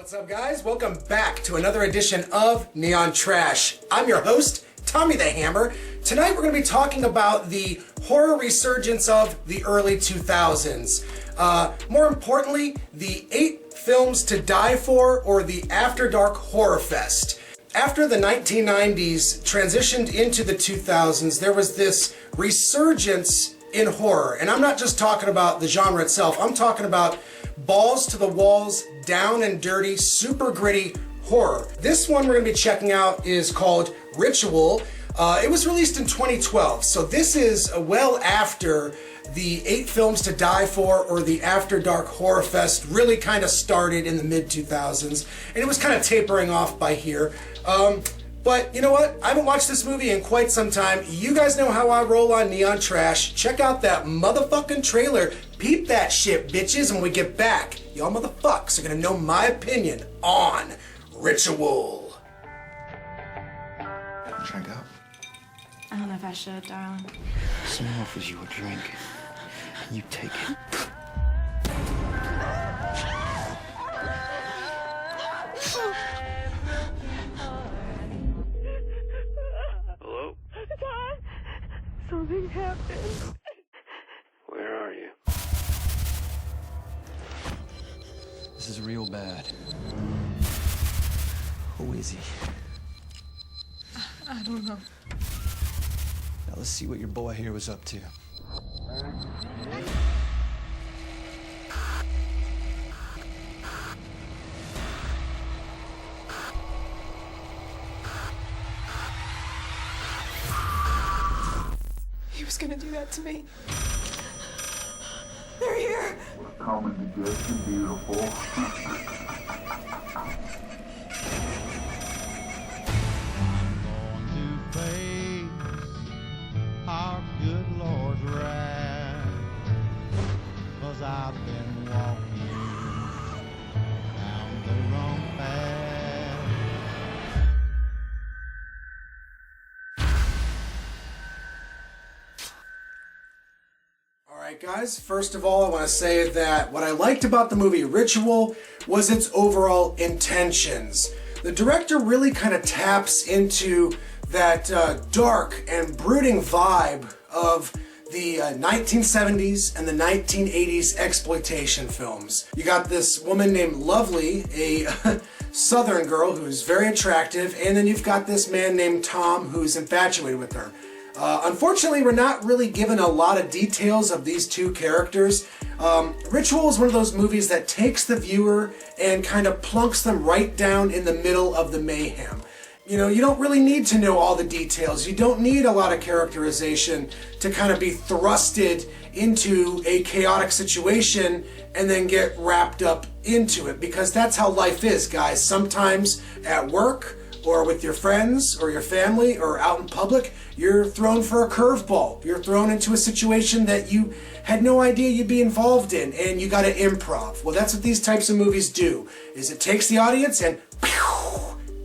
What's up, guys? Welcome back to another edition of Neon Trash. I'm your host, Tommy the Hammer. Tonight we're going to be talking about the horror resurgence of the early 2000s. More importantly, the 8 Films to Die For, or the After Dark Horror Fest. After the 1990s transitioned into the 2000s, there was this resurgence in horror. And I'm not just talking about the genre itself, I'm talking about balls to the walls, down and dirty, super gritty horror. This one we're going to be checking out is called Ritual. It was released in 2012, so this is well after the 8 Films to Die For, or the After Dark Horror Fest, really kind of started in the mid-2000s, and it was kind of tapering off by here. But you know what? I haven't watched this movie in quite some time. You guys know how I roll on Neon Trash. Check out that motherfucking trailer. Peep that shit, bitches. And when we get back, y'all motherfucks are gonna know my opinion on Ritual. Drink up. I don't know if I should, darling. Someone offers you a drink, and you take it. Hello? Todd, something happened. Where are you? This is real bad. Who is he? I don't know. Now let's see what your boy here was up to. He was gonna do that to me. They're here. Coming to get you, beautiful. To face our good Lord's wrath, 'cause I've been walking down the wrong path. Alright guys, first of all I want to say that what I liked about the movie Ritual was its overall intentions. The director really kind of taps into that dark and brooding vibe of the 1970s and the 1980s exploitation films. You got this woman named Lovely, a southern girl who's very attractive, and then you've got this man named Tom who's infatuated with her. Unfortunately, we're not really given a lot of details of these two characters. Ritual is one of those movies that takes the viewer and kind of plunks them right down in the middle of the mayhem. You know, you don't really need to know all the details. You don't need a lot of characterization to kind of be thrusted into a chaotic situation and then get wrapped up into it, because that's how life is, guys. Sometimes at work, or with your friends, or your family, or out in public, you're thrown for a curveball. You're thrown into a situation that you had no idea you'd be involved in, and you gotta improv. Well, that's what these types of movies do, is it takes the audience and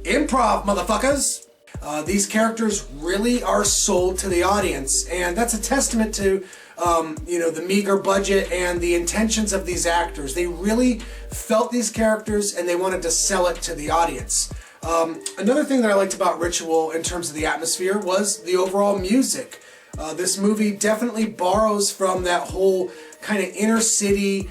improv, motherfuckers! These characters really are sold to the audience, and that's a testament to the meager budget and the intentions of these actors. They really felt these characters and they wanted to sell it to the audience. Another thing that I liked about Ritual in terms of the atmosphere was the overall music. This movie definitely borrows from that whole kind of inner city,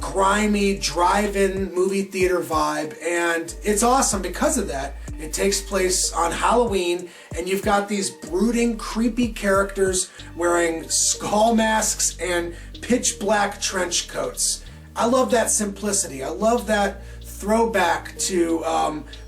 grimy, drive-in movie theater vibe, and it's awesome because of that. It takes place on Halloween, and you've got these brooding, creepy characters wearing skull masks and pitch black trench coats. I love that simplicity. I love that throwback to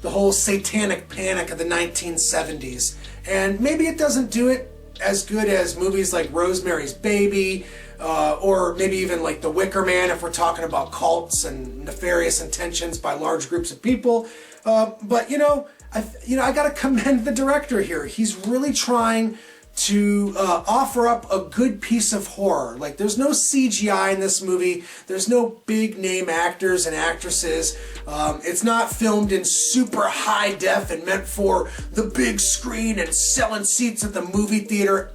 the whole satanic panic of the 1970s. And maybe it doesn't do it as good as movies like Rosemary's Baby, or maybe even like The Wicker Man if we're talking about cults and nefarious intentions by large groups of people. But I gotta commend the director here. He's really trying to offer up a good piece of horror. Like, there's no CGI in this movie. There's no big name actors and actresses. It's not filmed in super high def and meant for the big screen and selling seats at the movie theater.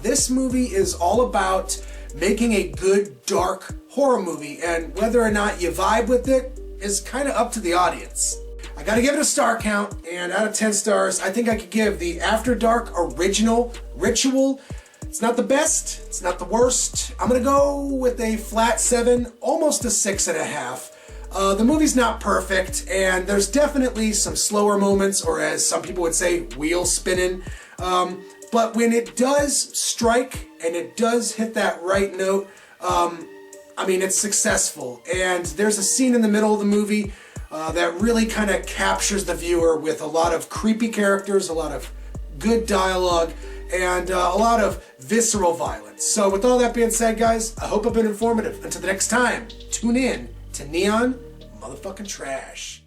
This movie is all about making a good, dark horror movie. And whether or not you vibe with it, is kind of up to the audience. I gotta give it a star count, and out of 10 stars, I think I could give the After Dark original Ritual. It's not the best, it's not the worst. I'm gonna go with a flat 7, almost a 6.5. The movie's not perfect, and there's definitely some slower moments, or as some people would say, wheel spinning. But when it does strike, and it does hit that right note, I mean, it's successful. And there's a scene in the middle of the movie that really kind of captures the viewer with a lot of creepy characters, a lot of good dialogue, and a lot of visceral violence. So with all that being said, guys, I hope I've been informative. Until the next time, tune in to Neon Motherfucking Trash.